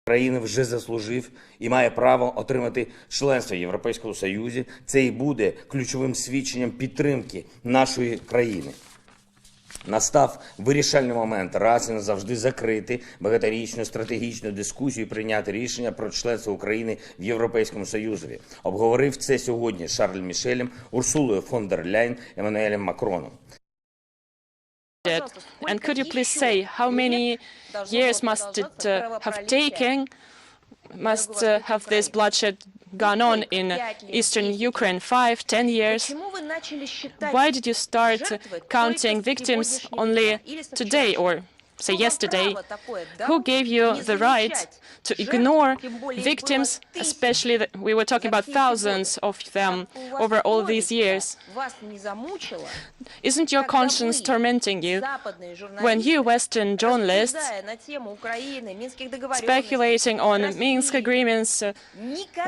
країни вже заслужив і має право отримати членство в Європейському Союзі. Це і буде ключовим свідченням підтримки нашої країни. Настав вирішальний момент раз і назавжди закрити багаторічну стратегічну дискусію і прийняти рішення про членство України в Європейському Союзі. Обговорив це сьогодні з Шарлем Мішелем, Урсулою фон дер Ляйн, Еммануелем Макроном. And could you please say how many years must it have taken, must have this bloodshed gone on in eastern Ukraine? 5, 10 years? Why did you start counting victims only today or say yesterday? Who gave you the right to ignore victims, especially we were talking about thousands of them over all these years? Isn't your conscience tormenting you when you Western journalists speculating on Minsk agreements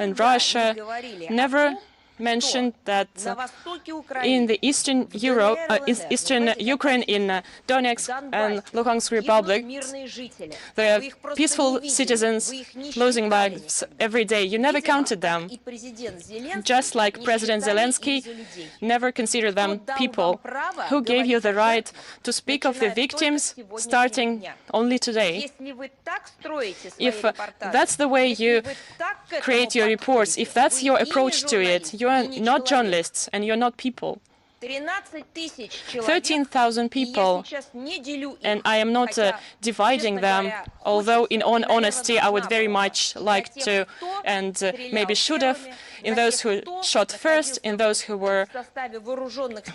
and Russia never mentioned that in the eastern Ukraine, in Donetsk and Luhansk Republic, there are peaceful citizens losing lives every day. You never counted them, just like President Zelensky never considered them people. Who gave you the right to speak of the victims starting only today? If that's the way you create your reports, if that's your approach to it, you are not journalists and you're not people. 13,000 people, and I am not dividing them, although in all honesty I would very much like to and maybe should have, in those who shot first, in those who were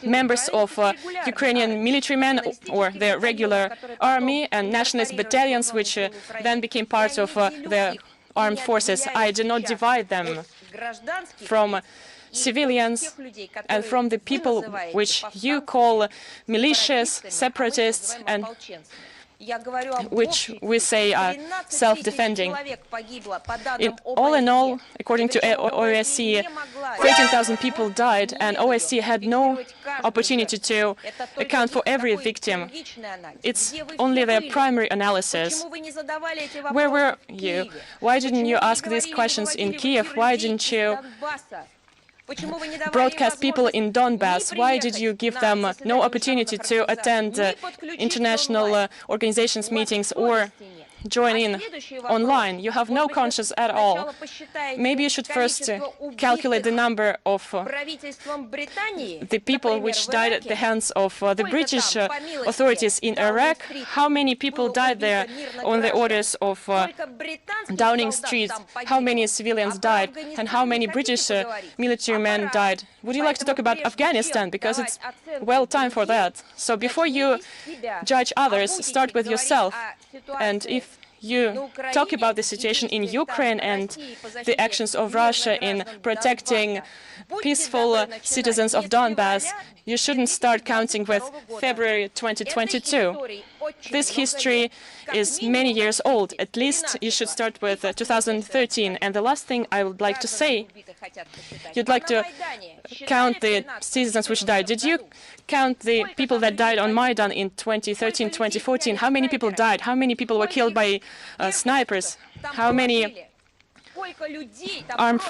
members of Ukrainian military men or the regular army and nationalist battalions, which then became part of the armed forces. I do not divide them from civilians and from the people which you call militias, separatists, and which we say are self-defending. All in all, according to OSCE, 13,000 people died, and OSCE had no opportunity to account for every victim. It's only their primary analysis. Where were you? Why didn't you ask these questions in Kiev? Why didn't you broadcast people in Donbass? Why did you give them no opportunity to attend international organizations meetings or join in online? You have no conscience at all. Maybe you should first calculate the number of the people which died at the hands of the British authorities in Iraq. How many people died there on the orders of Downing Street? How many civilians died? And how many British military men died? Would you like to talk about Afghanistan? Because it's well time for that. So before you judge others, start with yourself. And if you talk about the situation in Ukraine and the actions of Russia in protecting peaceful citizens of Donbass, you shouldn't start counting with February 2022. This history is many years old. At least you should start with 2013. And the last thing I would like to say, you'd like to count the citizens which died. Did you count the people that died on Maidan in 2013, 2014? How many people died? How many people were killed by snipers? How many armed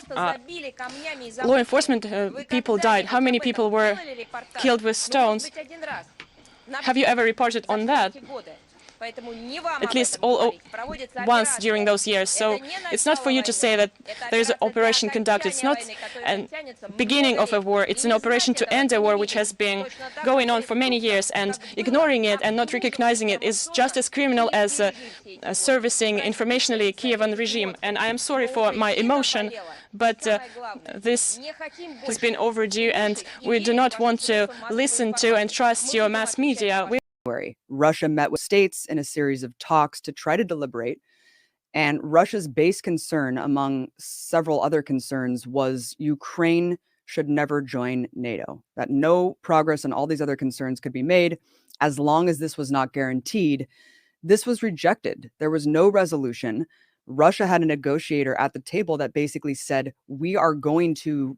law enforcement people died? How many people were killed with stones? Have you ever reported on that? At least once during those years. So it's not for you to say that there's an operation conducted. It's not a beginning of a war. It's an operation to end a war which has been going on for many years, and ignoring it and not recognizing it is just as criminal as servicing informationally Kievan regime. And I am sorry for my emotion, but this has been overdue, and we do not want to listen to and trust your mass media. Russia met with states in a series of talks to try to deliberate, and Russia's base concern, among several other concerns, was Ukraine should never join NATO, that no progress on all these other concerns could be made as long as this was not guaranteed. This was rejected. There was no resolution. Russia had a negotiator at the table that basically said, we are going to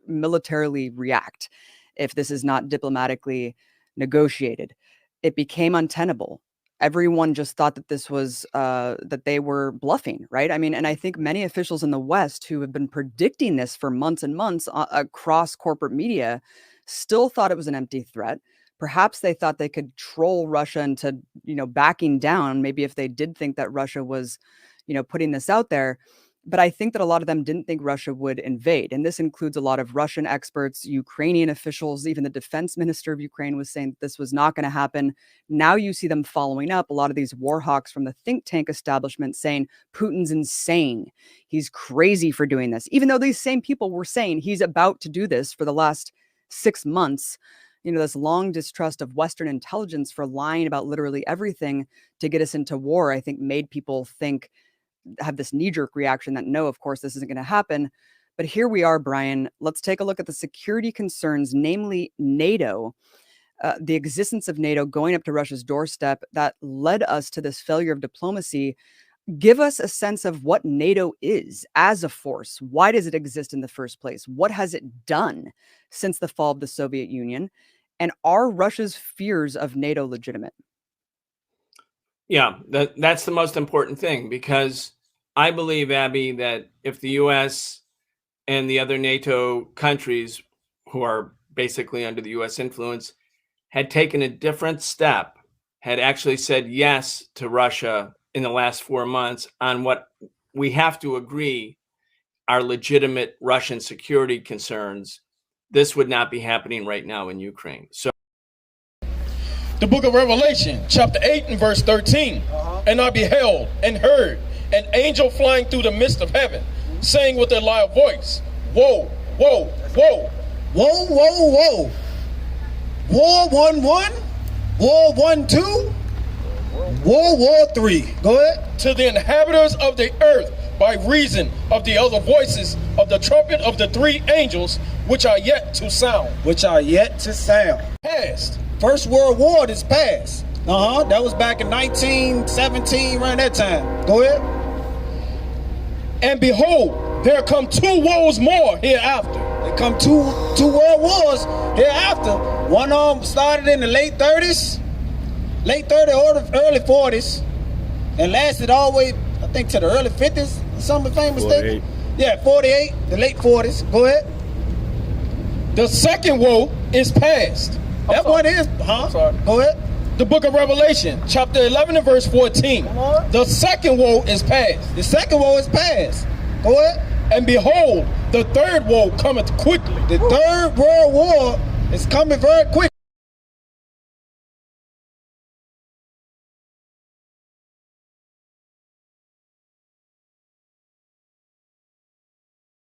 militarily react if this is not diplomatically negotiated. It became untenable. everyone just thought that this was that they were bluffing, right? I mean, and I think many officials in the West who have been predicting this for months and months across corporate media still thought it was an empty threat. Perhaps they thought they could troll Russia into, backing down, maybe if they did think that Russia was, putting this out there. But I think that a lot of them didn't think Russia would invade. And this includes a lot of Russian experts, Ukrainian officials. Even the defense minister of Ukraine was saying this was not going to happen. Now you see them following up. A lot of these war hawks from the think tank establishment saying Putin's insane. He's crazy for doing this, even though these same people were saying he's about to do this for the last 6 months. This long distrust of Western intelligence for lying about literally everything to get us into war, I think made people have this knee-jerk reaction that no, of course, this isn't going to happen. But here we are, Brian. Let's take a look at the security concerns, namely NATO, the existence of NATO going up to Russia's doorstep that led us to this failure of diplomacy. Give us a sense of what NATO is as a force. Why does it exist in the first place? What has it done since the fall of the Soviet Union? And are Russia's fears of NATO legitimate? Yeah, that's the most important thing, because I believe, Abby, that if the U.S. and the other NATO countries who are basically under the U.S. influence had taken a different step, had actually said yes to Russia in the last 4 months on what we have to agree are legitimate Russian security concerns, this would not be happening right now in Ukraine. So the book of Revelation, chapter 8 and verse 13. And I beheld and heard an angel flying through the midst of heaven, saying with a loud voice, Woe, woe, woe. Whoa, whoa, whoa. War 1-1, War 1-2, War 3. Go ahead. To the inhabitants of the earth, by reason of the other voices of the trumpet of the 3 angels, which are yet to sound. Which are yet to sound. Past. First World War is past. That was back in 1917, around that time. Go ahead. And behold, there come 2 woes more hereafter. There come two world wars hereafter. One of them started in the late 30s or early 40s, and lasted all the way, I think, to the early 50s, or something, if I'm mistaken. Yeah, 48, the late 40s. Go ahead. The second woe is past. That one is, Sorry. Go ahead. The book of Revelation, chapter 11 and verse 14. The second woe is past. The second woe is past. Go ahead. And behold, the third woe cometh quickly. The third world war is coming very quick.